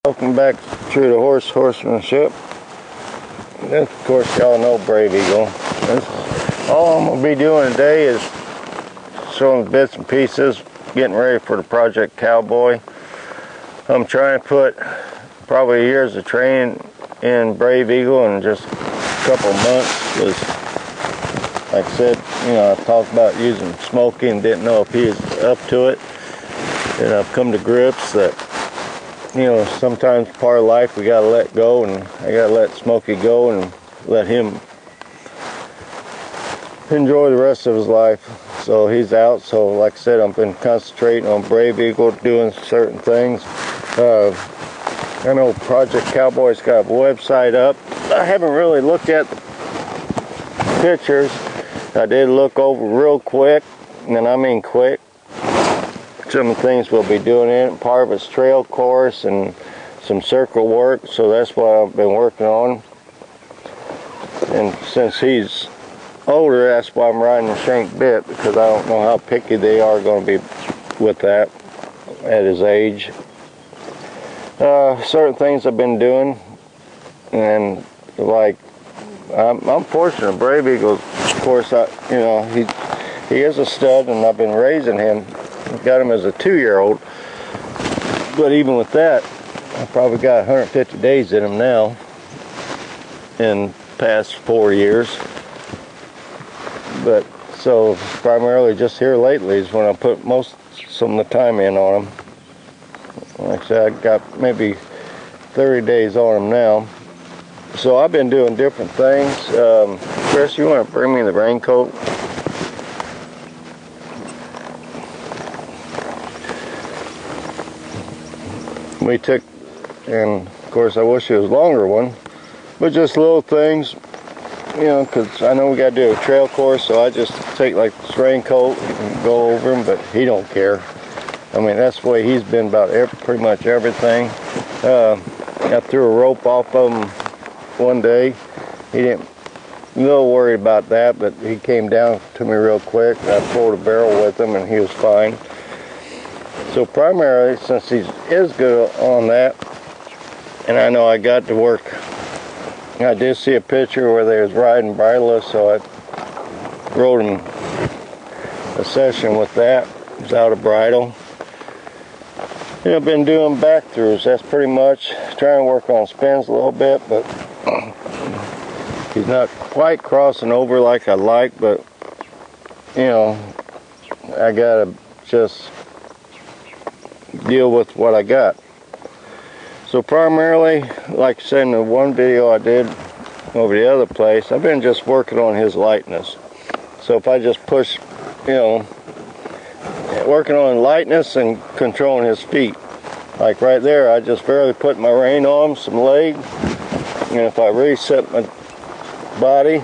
Welcome back to the Horsemanship. This, of course, y'all know Brave Eagle. All I'm going to be doing today is showing bits and pieces, getting ready for the Project Cowboy. I'm trying to put probably years of training in Brave Eagle in just a couple months, because like I said, I talked about using Smokey and didn't know if he was up to it. And I've come to grips that, sometimes part of life we gotta let go, and I gotta let Smokey go and let him enjoy the rest of his life. So he's out. So like I said, I've been concentrating on Brave Eagle, doing certain things. I know Project Cowboy's got a website up. I haven't really looked at the pictures. I did look over real quick, and I mean quick, some of the things we'll be doing in it. Part of it's trail course and some circle work, so that's what I've been working on. And since he's older, that's why I'm riding the shank bit, because I don't know how picky they are going to be with that at his age. Certain things I've been doing, and like I'm fortunate. Brave Eagle, of course, he is a stud, and I've been raising him. Got him as a 2-year-old, but even with that, I probably got 150 days in him now in past 4 years. But so primarily just here lately is when I put some of the time in on him. Like I said, I got maybe 30 days on him now. So I've been doing different things. Chris, you want to bring me the raincoat? We took, and of course I wish it was a longer one, but just little things, because I know we got to do a trail course, so I just take like this raincoat and go over him, but he don't care. I mean, that's the way he's been about pretty much everything. I threw a rope off of him one day. He didn't, a little worried about that, but he came down to me real quick. I pulled a barrel with him and he was fine. So primarily, since he is good on that, and I know I got to work, I did see a picture where they was riding Bridleless, so I rode him a session with that. Without a bridle. I've been doing back throughs. That's pretty much trying to work on spins a little bit, but he's not quite crossing over like I like, but I gotta just deal with what I got. So primarily, like I said in the one video I did over the other place, I've been just working on his lightness. So if I just push, working on lightness and controlling his feet. Like right there, I just barely put my rein on him, some leg, and if I reset my body,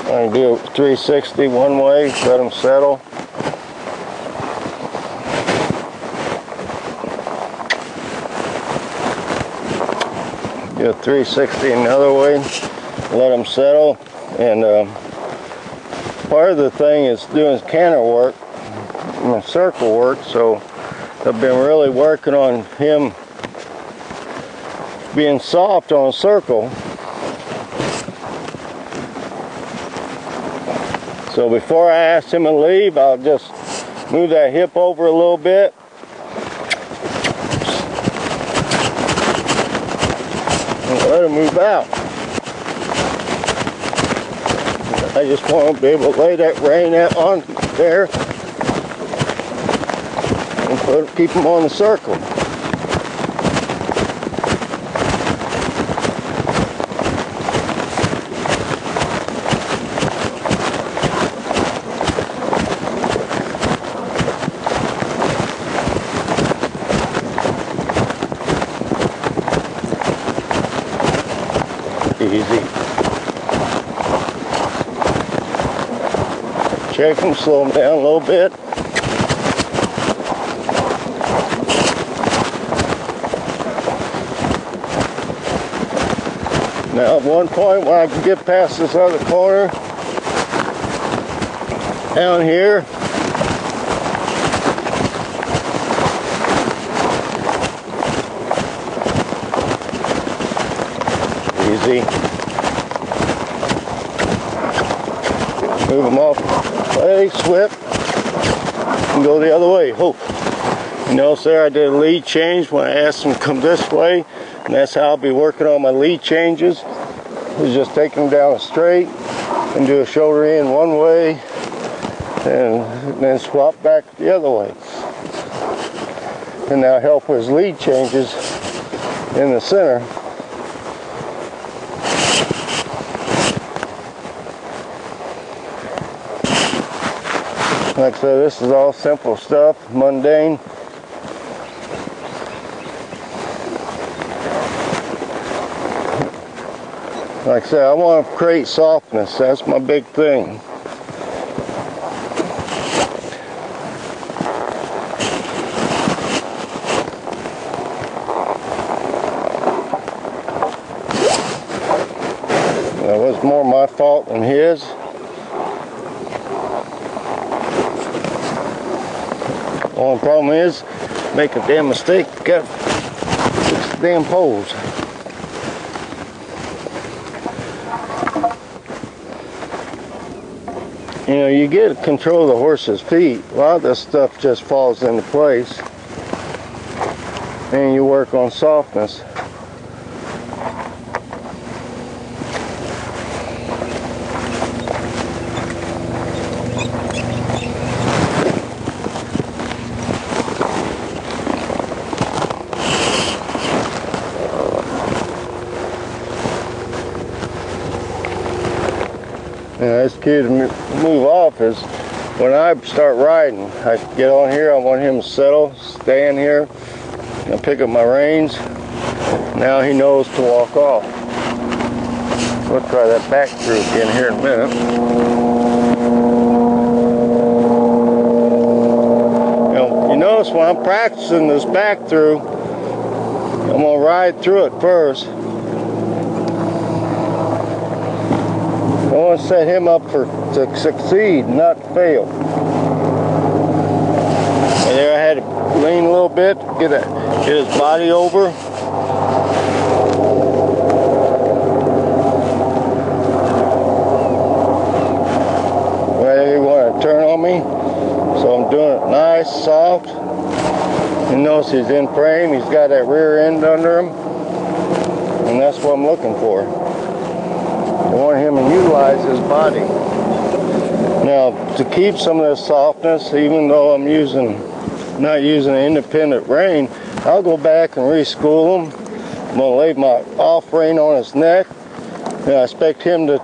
I can do a 360 one way, let him settle. Do a 360 another way, let him settle. And part of the thing is doing canter work and circle work, so I've been really working on him being soft on a circle. So before I ask him to leave, I'll just move that hip over a little bit. And let him move out. I just want to be able to lay that rein on there and keep him on the circle. Easy. Check him, slow him down a little bit. Now at one point when I can get past this other corner, down here, easy. Move them off, leg, swip, and go the other way. Hope. You notice there I did a lead change when I asked them to come this way, and that's how I'll be working on my lead changes. Is just taking them down straight and do a shoulder in one way, and then swap back the other way. And now help with his lead changes in the center. Like I said, this is all simple stuff, mundane. Like I said, I want to create softness. That's my big thing. That was more my fault than his. Only problem is, make a damn mistake, got fix the damn poles. You know, you get control of the horse's feet, a lot of this stuff just falls into place, and you work on softness. This key to move off is when I start riding, I get on here, I want him to settle, stand here, and pick up my reins. Now he knows to walk off. We'll try that back through again here in a minute. You notice when I'm practicing this back through, I'm going to ride through it first. I want to set him up to succeed, not fail. And there I had to lean a little bit, get his body over. Well, you want to turn on me, so I'm doing it nice, soft. You notice he's in frame, he's got that rear end under him, and that's what I'm looking for. I want him to utilize his body. Now, to keep some of this softness, even though I'm not using an independent rein, I'll go back and reschool him. I'm going to lay my off rein on his neck, and I expect him to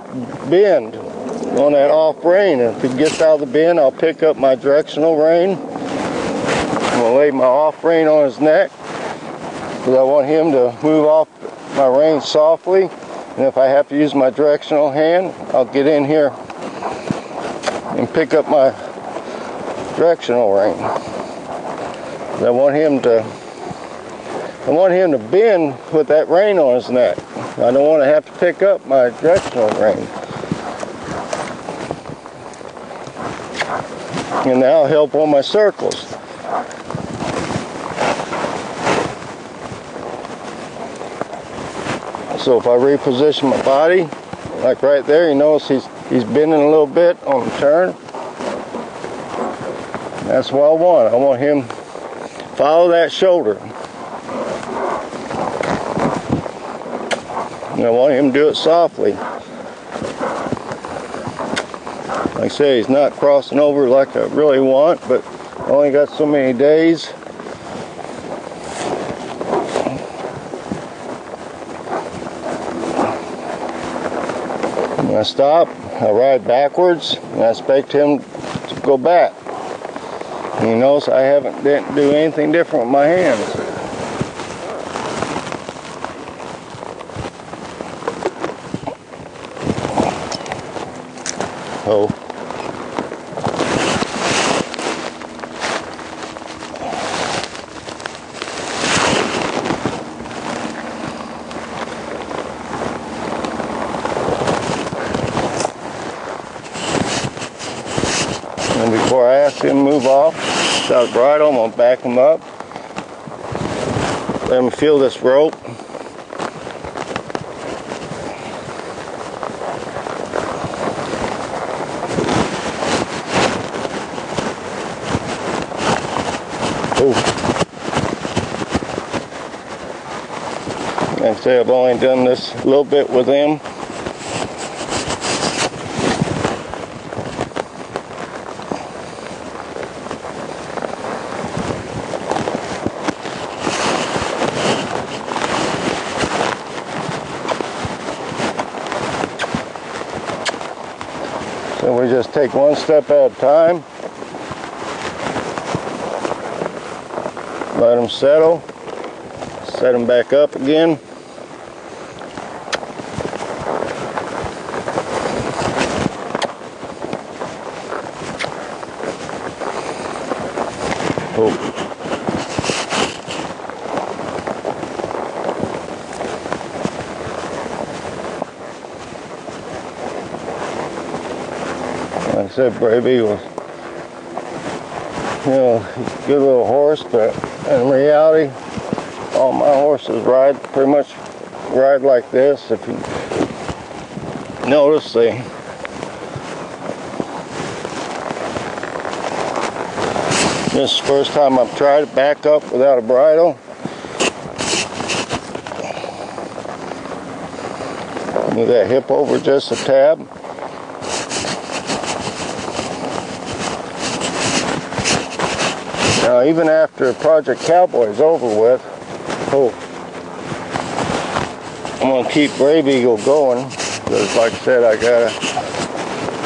bend on that off rein. And if he gets out of the bend, I'll pick up my directional rein. I'm going to lay my off rein on his neck, because I want him to move off my rein softly. And if I have to use my directional hand, I'll get in here and pick up my directional rein. I want him to bend with that rein on his neck. I don't want to have to pick up my directional rein. And that'll help on my circles. So if I reposition my body, like right there, you notice he's bending a little bit on the turn. That's what I want. I want him to follow that shoulder. And I want him to do it softly. Like I say, he's not crossing over like I really want, but I only got so many days. When I stop, I ride backwards, and I expect him to go back. And you notice I didn't do anything different with my hands. Oh. And before I ask him to move off, stop bridle, I'm going to back him up. Let him feel this rope. Like I say, I've only done this a little bit with them. So we just take one step at a time, let them settle, set them back up again. Like I said, Brady was, you know, good little horse, but in reality, all my horses pretty much ride like this. If you notice, this is the first time I've tried to back up without a bridle. Move that hip over just a tad. Now, even after Project Cowboy is over with, I'm going to keep Brave Eagle going, because like I said, I got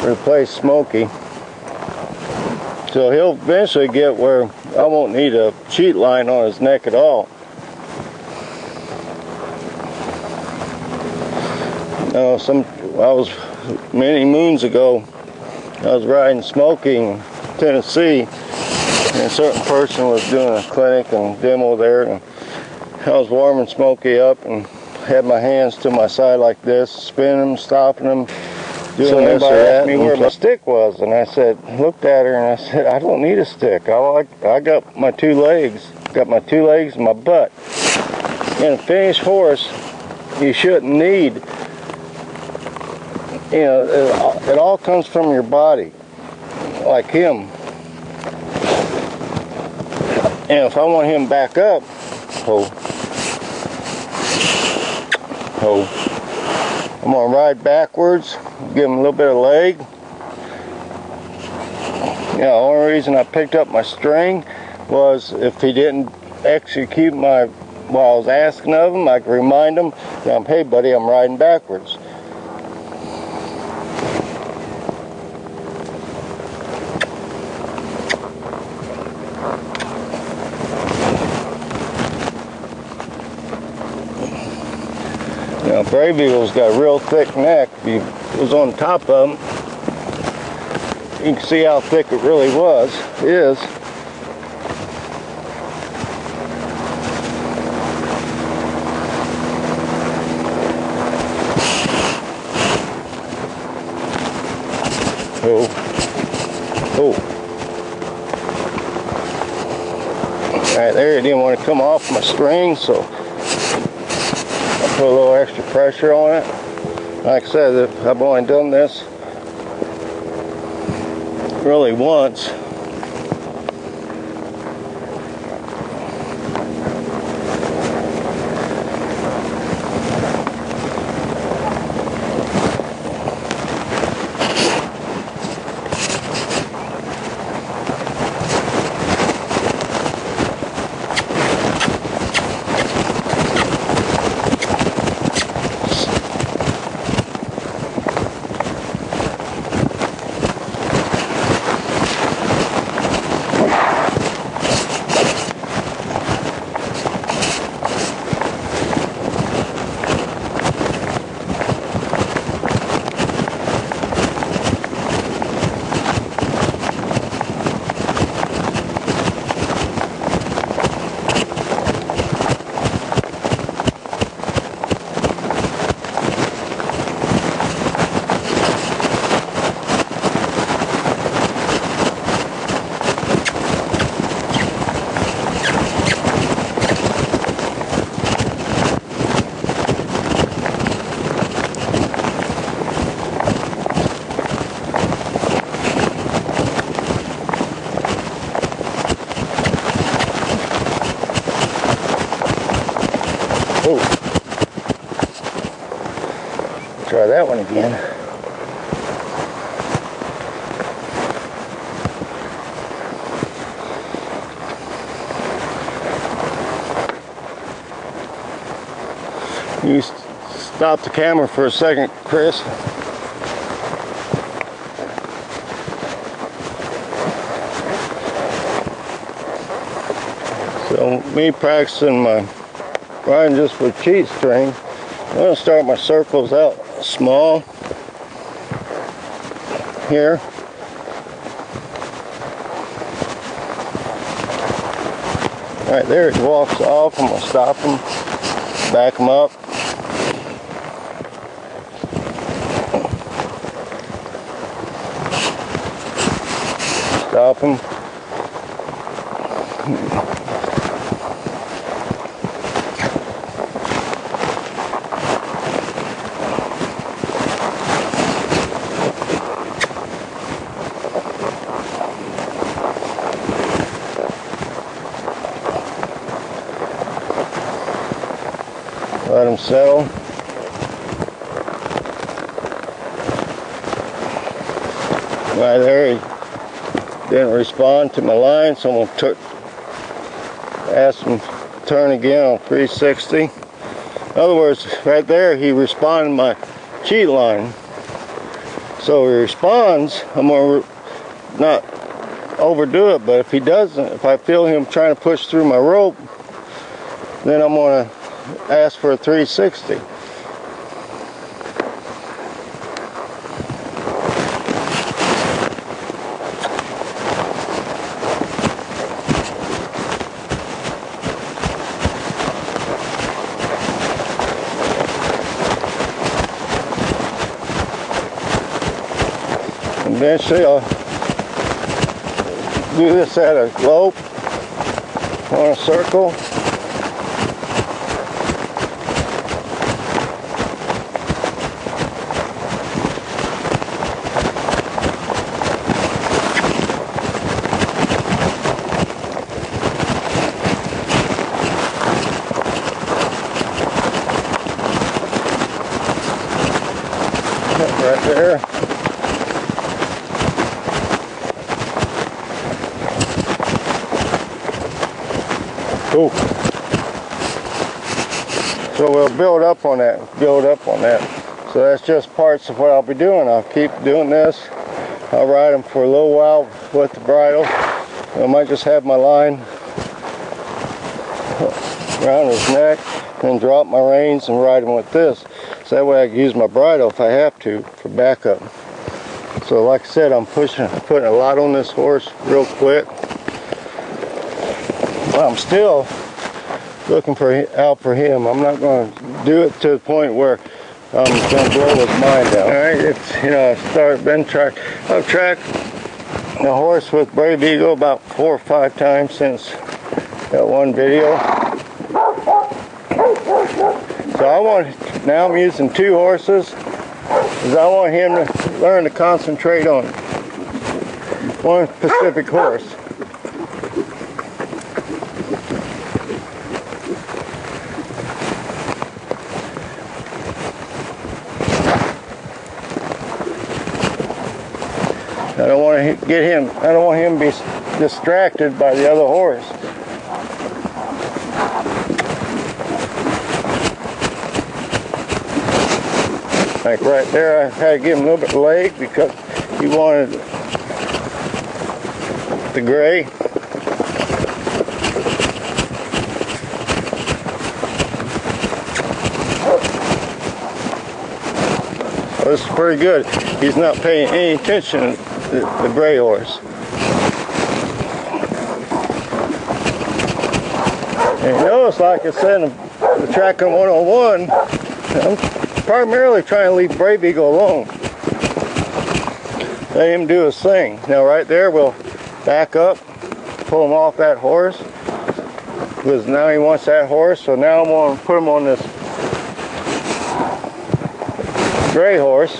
to replace Smokey. So he'll eventually get where I won't need a cheat line on his neck at all. Many moons ago, I was riding Smokey in Tennessee, and a certain person was doing a clinic and demo there, and I was warming Smokey up and had my hands to my side like this, spinning them, stopping them, doing this or that. Asked me where my stick was, and I looked at her and I said, I don't need a stick. I got my two legs and my butt. In a finished horse, you shouldn't need, you know, it all comes from your body, like him. And if I want him back up, I'm going to ride backwards, give him a little bit of leg. You know, the only reason I picked up my string was if he didn't execute what I was asking of him, I could remind him, hey buddy, I'm riding backwards. Now, Brave Eagle's got a real thick neck. If you was on top of him, you can see how thick it really is. Alright, there, it didn't want to come off my string, so put a little extra pressure on it. Like I said, I've only done this really once. Oh. Try that one again. You stop the camera for a second, Chris. So me practicing my riding just with cheat string, I'm going to start my circles out small here. Right there, it walks off. I'm going to stop him, back him up. Stop him. Let him settle. Right there, he didn't respond to my line, so I'm going to ask him to turn again on 360. In other words, right there, he responded to my cheat line. So he responds, I'm going to not overdo it, but if he doesn't, if I feel him trying to push through my rope, then I'm going to ask for a 360. Eventually I'll do this at a lope on a circle. Right there. Cool. So we'll build up on that, So that's just parts of what I'll be doing. I'll keep doing this. I'll ride him for a little while with the bridle. I might just have my line around his neck and drop my reins and ride him with this. So that way I can use my bridle if I have to for backup. So like I said, I'm putting a lot on this horse real quick. But I'm still looking out for him. I'm not going to do it to the point where I'm going to blow his mind out. All right, it's, you know, I've tracked the horse with Brave Eagle about 4 or 5 times since that one video. So now I'm using 2 horses because I want him to learn to concentrate on one specific horse. I don't want him to be distracted by the other horse. Like right there, I had to give him a little bit of leg because he wanted the gray. So this is pretty good. He's not paying any attention to the gray horse. And you notice, like I said, the track on 101, I'm primarily trying to leave Brave Eagle alone. Let him do his thing. Now right there, we'll back up, pull him off that horse, because now he wants that horse. So now I'm going to put him on this gray horse,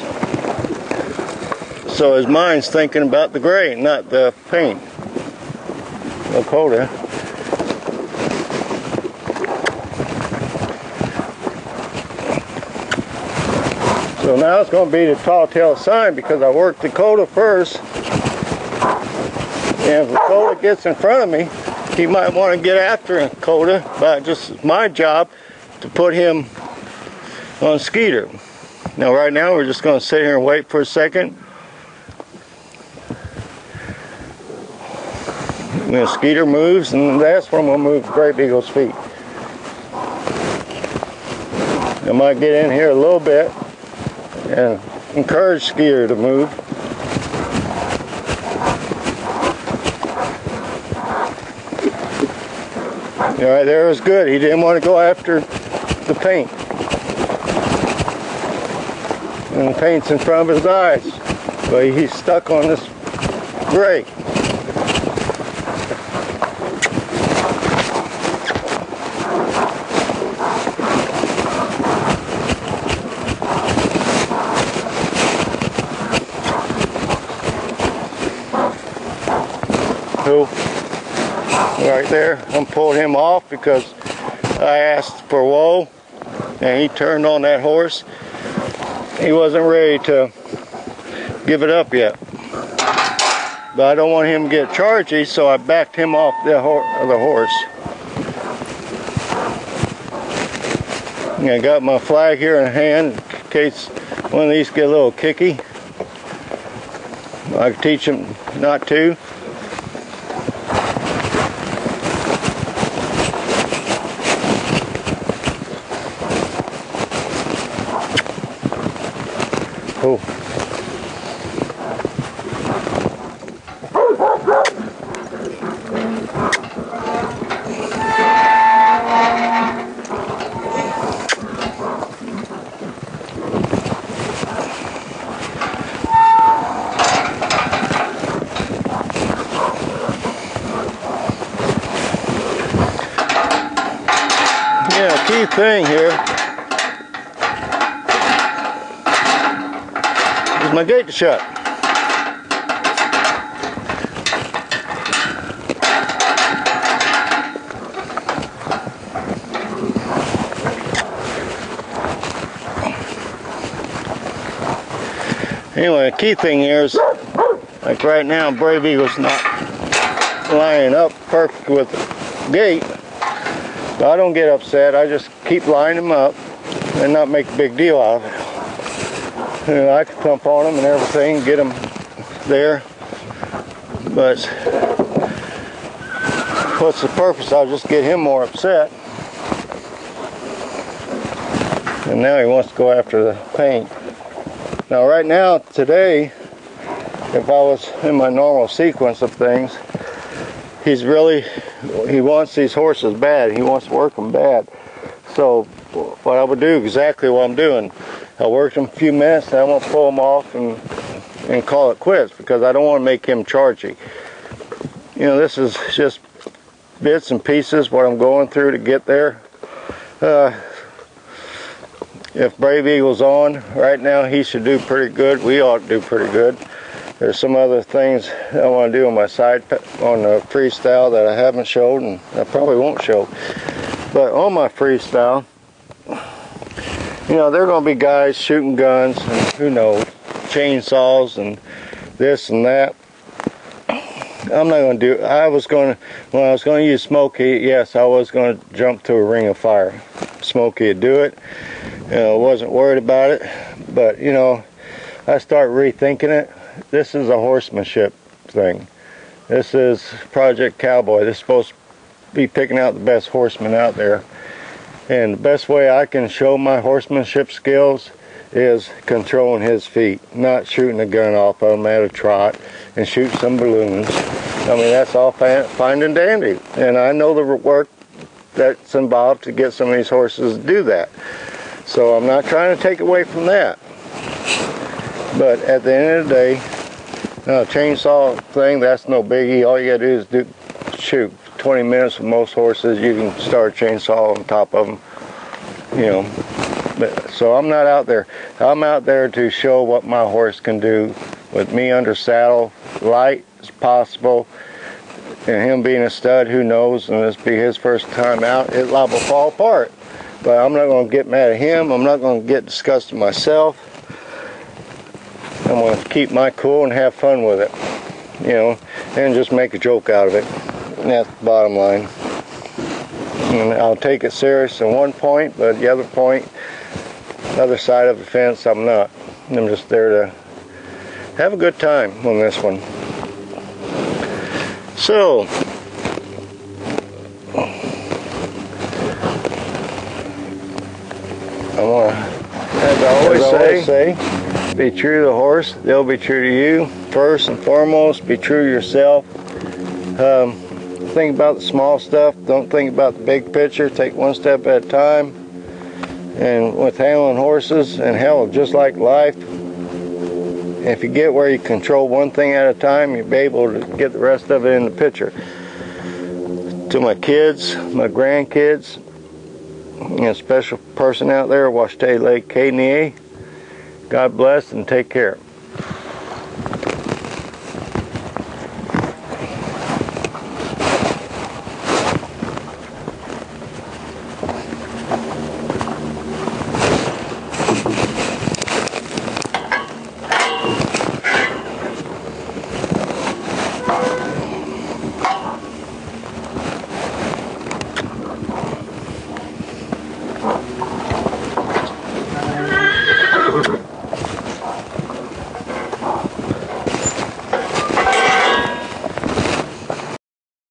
so his mind's thinking about the gray, not the paint. Lakota. So now it's going to be the tall tale sign, because I worked Dakota first. And if Dakota gets in front of me, he might want to get after Dakota, but just my job to put him on Skeeter. Now right now we're just going to sit here and wait for a second. When Skeeter moves, and that's when I'm going to move Brave Eagle's feet. I might get in here a little bit and encourage Skeeter to move. Alright, there was good. He didn't want to go after the paint. And the paint's in front of his eyes. But he's stuck on this brake. Right there, I'm pulling him off because I asked for whoa, and he turned on that horse. He wasn't ready to give it up yet, but I don't want him to get chargy, so I backed him off the horse. And I got my flag here in hand in case one of these get a little kicky. I can teach him not to. Cool. Yeah, key thing here is my gate to shut. Anyway, the key thing here is, like right now, Brave Eagle's not lining up perfect with the gate. But I don't get upset. I just keep lining them up and not make a big deal out of it. You know, I can thump on them and everything, get them there. But what's the purpose? I'll just get him more upset. And now he wants to go after the paint. Now right now, today, if I was in my normal sequence of things, he wants these horses bad. He wants to work them bad. So what I would do, exactly what I'm doing, I'll work them a few minutes, and I won't pull them off and call it quits, because I don't want to make him chargy. You know, this is just bits and pieces what I'm going through to get there. If Brave Eagle's on right now, he should do pretty good. We ought to do pretty good. There's some other things I want to do on my side, on the freestyle, that I haven't showed, and I probably won't show. But on my freestyle, you know, there are going to be guys shooting guns, and who knows, chainsaws and this and that. I'm not going to do, when I was going to use Smokey, yes, I was going to jump to a ring of fire. Smokey would do it. You know, I wasn't worried about it, but you know, I start rethinking it. This is a horsemanship thing. This is Project Cowboy. This is supposed to be picking out the best horsemen out there. And the best way I can show my horsemanship skills is controlling his feet, not shooting a gun off of him at a trot and shoot some balloons. I mean, that's all fine and dandy. And I know the work that's involved to get some of these horses to do that. So I'm not trying to take away from that. But at the end of the day, chainsaw thing, that's no biggie. All you gotta do is shoot 20 minutes with most horses. You can start a chainsaw on top of them, you know. But, so I'm not out there. I'm out there to show what my horse can do with me under saddle, light as possible. And him being a stud, who knows, and this be his first time out, it's liable to fall apart. But I'm not going to get mad at him. I'm not going to get disgusted myself. I'm going to keep my cool and have fun with it, you know, and just make a joke out of it. And that's the bottom line. And I'll take it serious at one point, but the other point, the other side of the fence, I'm not. I'm just there to have a good time on this one. So, I'm going to, as I always say, be true to the horse, they'll be true to you. First and foremost, be true to yourself. Think about the small stuff, don't think about the big picture, take one step at a time. And with handling horses, and hell, just like life, if you get where you control one thing at a time, you'll be able to get the rest of it in the picture. To my kids, my grandkids, and a special person out there, Washtay Lake, K&A, God bless and take care.